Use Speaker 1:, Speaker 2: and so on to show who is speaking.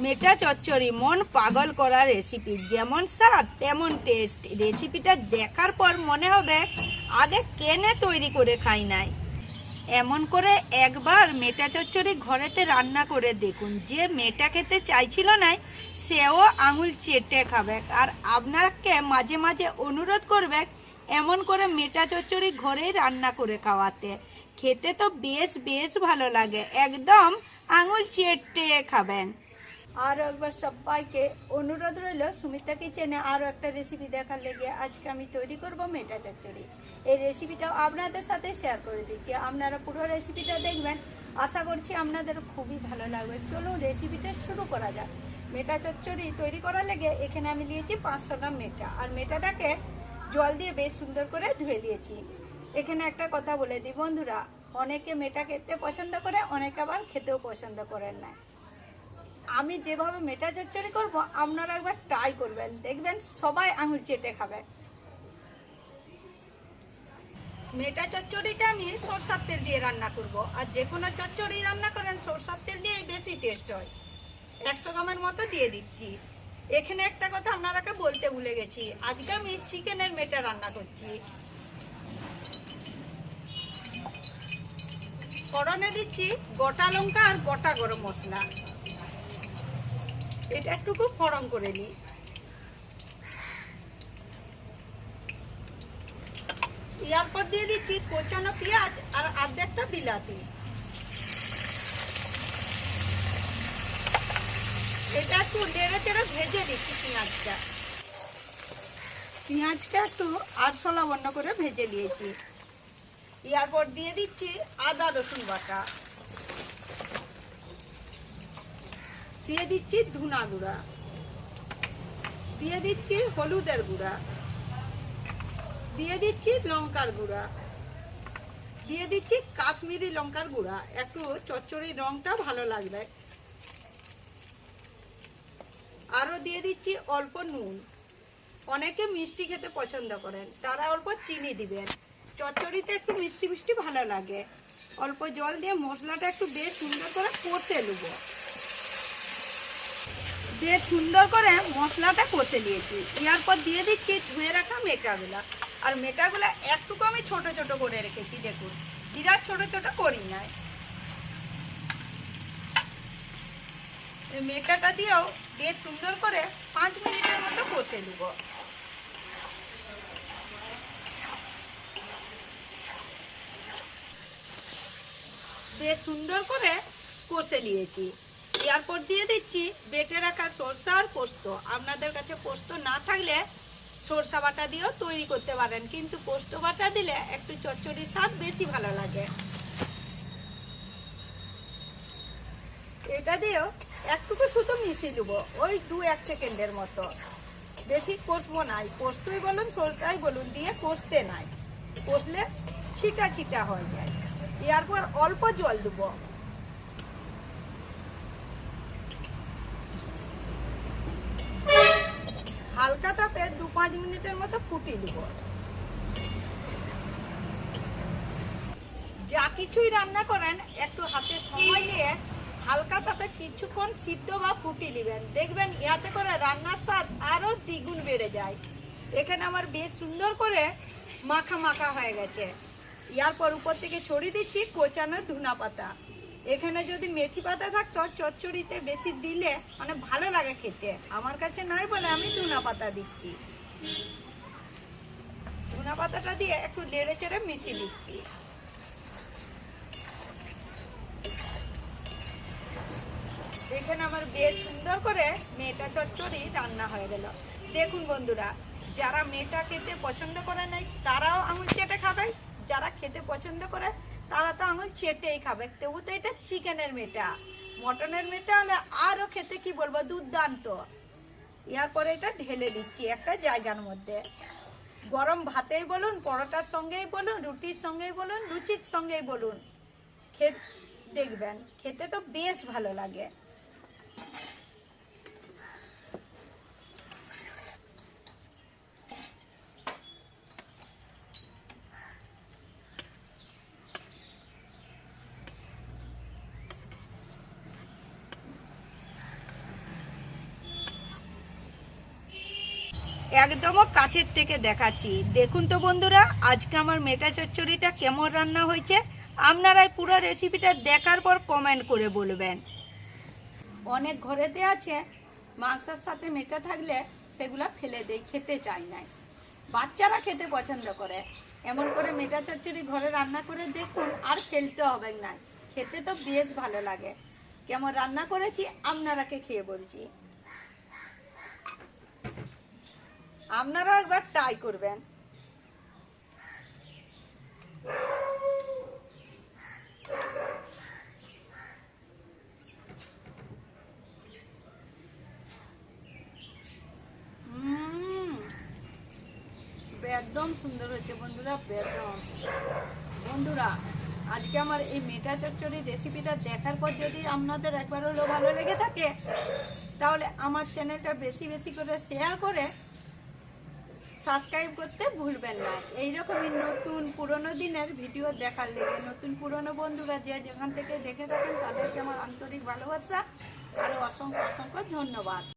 Speaker 1: মেটা চচ্চড়ি মন পাগল করা রেসিপি, যেমন স্বাদ তেমন টেস্ট। রেসিপিটা দেখার পর মনে হবে আগে কেনে তৈরি করে খাই নাই। এমন করে একবার মেটা চচ্চড়ি ঘরেতে রান্না করে দেখুন। যে মেটা খেতে চাইছিল না সেও আঙুল চেটে খাবে। আর আপনাকে মাঝে মাঝে অনুরোধ করবে এমন করে মেটা চচ্চড়ি ঘরেই রান্না করে খাওয়াতে। খেতে তো বেশ বেশ ভালো লাগে, একদম আঙুল চেটে খাবেন। আরও একবার সবাইকে অনুরোধ রইল সুমিতা কিচেনে আরও একটা রেসিপি দেখার লেগে আজকে আমি তৈরি করব মেটা চচ্চড়ি। এই রেসিপিটাও আপনাদের সাথে শেয়ার করে দিচ্ছি, আপনারা পুরো রেসিপিটা দেখবেন। আশা করছি আপনাদের খুবই ভালো লাগবে। চলুন রেসিপিটা শুরু করা যাক। মেটা চচ্চড়ি তৈরি করার লেগে এখানে আমি নিয়েছি 500 গ্রাম মেটা, আর মেটাটাকে জল দিয়ে বেশ সুন্দর করে ধুয়ে নিয়েছি। এখানে একটা কথা বলে দিই বন্ধুরা, অনেকে মেটা খেতে পছন্দ করে, অনেকে আবার খেতেও পছন্দ করেন না। আমি যেভাবে মেটা চচ্চড়ি করব আপনারা একবার ট্রাই করবেন, দেখবেন সবাই আঙুল চেটে খাবে। মেটা চচ্চড়িটা আমি সরষার তেল দিয়ে রান্না করব, আর যে কোনো চচ্চড়ি রান্না করেন সরষার তেল দিয়ে বেশি টেস্ট হয়। 100 গ্রামের মতো দিয়ে দিচ্ছি। এখানে একটা কথা আপনারাকে বলতে ভুলে গেছি, আজকে আমি চিকেনের মেটা রান্না করছি। ফোড়নে দিচ্ছি গোটা লঙ্কা আর গোটা গরম মশলা। এটা একটুকু ফোড়ন করে নিই। এরপর দিয়ে দিচ্ছি কোচানো পেঁয়াজ আর অর্ধেকটা বিলাতি। এটা একটু নেড়ে চেড়ে ভেজে দিচ্ছি পেঁয়াজটা একটু আরশোলা বন্ধ করে ভেজে নিয়েছি। এরপর দিয়ে দিচ্ছি আদা রসুন বাটা, দিয়ে দিচ্ছি ধনা গুঁড়া, দিয়ে দিচ্ছি হলুদের গুঁড়া, দিয়ে দিচ্ছি লঙ্কার গুঁড়া, দিয়ে দিচ্ছি কাশ্মীরি লঙ্কার গুঁড়া, একটু চচ্চড়ির রংটা ভালো লাগবে। আরও দিয়ে দিচ্ছি অল্প নুন। অনেকে মিষ্টি খেতে পছন্দ করেন, তারা অল্প চিনি দিবেন। চচ্চড়িতে একটু মিষ্টি মিষ্টি ভালো লাগে। অল্প জল দিয়ে মশলাটা একটু বেশ সুন্দর করে কষে নেব। বেশ সুন্দর করে মশলাটা কষে নিয়েছি। এরপর দিয়ে দিচ্ছি ধুয়ে রাখা মেটাগুলা। আর মেটাগুলা একটুকু আমি ছোট ছোট করে রেখেছি, দেখুন বিরাট ছোট ছোট করি নাই। এই মেটাটা দিয়েও বেশ সুন্দর করে 5 মিনিটের মতো কষে নেব। বেশ সুন্দর করে কষে নিয়েছি। এরপর দিয়ে দিচ্ছি বেটে রাখা সরষা আর পোস্ত। আপনাদের কাছে পোস্ত না থাকলে সরষা বাটা দিয়েও তৈরি করতে পারেন, কিন্তু পোস্ত বাটা দিলে একটু চচ্চড়ির স্বাদ বেশি ভালো লাগে। এটা দিয়েও একটুকু শুধু মিশিয়ে নেবো, ওই 2-1 সেকেন্ডের মতো। বেশি কষবো নাই, পোস্তই বলুন সরষাই বলুন দিয়ে কষতে নাই, কষলে ছিটা ছিটা হয়ে যায়। এরপর অল্প জল দেবো। হালকা তাপে 2-5 মিনিটের মতো ফুটিয়ে দেবো। যা কিছুই রান্না করেন একটু হাতে সময় নিয়ে হালকা তাপে কিছুক্ষণ সিদ্ধ বা ফুটিয়ে নেবেন, দেখবেন ইয়াতে করে রান্নার স্বাদ আরো দ্বিগুণ বেড়ে যায়। এখানে আমার বেশ সুন্দর করে মাখা মাখা হয়ে গেছে। এরপর উপর থেকে ছড়িয়ে দিচ্ছি কোচানো ধনা পাতা। এখানে যদি মেথি পাতা থাকতো চচ্চড়িতে বেশি দিলে মানে ভালো লাগে খেতে, আমার কাছে নাই বলে আমি ধনা পাতা দিচ্ছি। ধনা পাতাটা দিয়ে একটু নেড়ে চেড়ে মিশিয়ে দিচ্ছি। এখানে আমার বেশ সুন্দর করে মেটা চচ্চড়ি রান্না হয়ে গেল। দেখুন বন্ধুরা, যারা মেটা খেতে পছন্দ করে নাই তারাও আঙুল চেটে খাবে, যারা খেতে পছন্দ করে তারা তো আঙুল চেটেই খাবে। তবু তো এটা চিকেনের মেটা, মটনের মেটা হলে আরও খেতে কি বলবো দুর্দান্ত। এরপরে এটা ঢেলে দিচ্ছি একটা জায়গার মধ্যে। গরম ভাতেই বলুন, পরোটার সঙ্গেই বলুন, রুটির সঙ্গেই বলুন, লুচির সঙ্গেই বলুন, দেখবেন খেতে তো বেশ ভালো লাগে। একদমও কাছের থেকে দেখাচ্ছি। দেখুন তো বন্ধুরা, আজকে আমার মেটা চচ্চড়িটা কেমন রান্না হয়েছে। আপনারাই পুরো রেসিপিটা দেখার পর কমেন্ট করে বলবেন। অনেক ঘরেতে আছে মাংসের সাথে মেটা থাকলে সেগুলো ফেলে দেয়, খেতে চায় না, বাচ্চারা খেতে পছন্দ করে। এমন করে মেটা চচ্চড়ি ঘরে রান্না করে দেখুন, আর ফেলতে হবে না, খেতে তো বেশ ভালো লাগে। কেমন রান্না করেছি আপনারাকে খেয়ে বলছি, আপনারাও একবার ট্রাই করবেন। একদম সুন্দর হয়েছে বন্ধুরা, একদম। বন্ধুরা, আজকে আমার এই মেটা চচ্চড়ি রেসিপিটা দেখার পর যদি আপনাদের একবার হলেও ভালো লেগে থাকে, তাহলে আমার চ্যানেলটা বেশি বেশি করে শেয়ার করে সাবস্ক্রাইব করতে ভুলবেন না। এইরকমই নতুন পুরনো দিনের ভিডিও দেখার লেগে নতুন পুরনো বন্ধুরা যে যেখান থেকে দেখে থাকেন তাদেরকে আমার আন্তরিক ভালোবাসা আর অসংখ্য অসংখ্য ধন্যবাদ।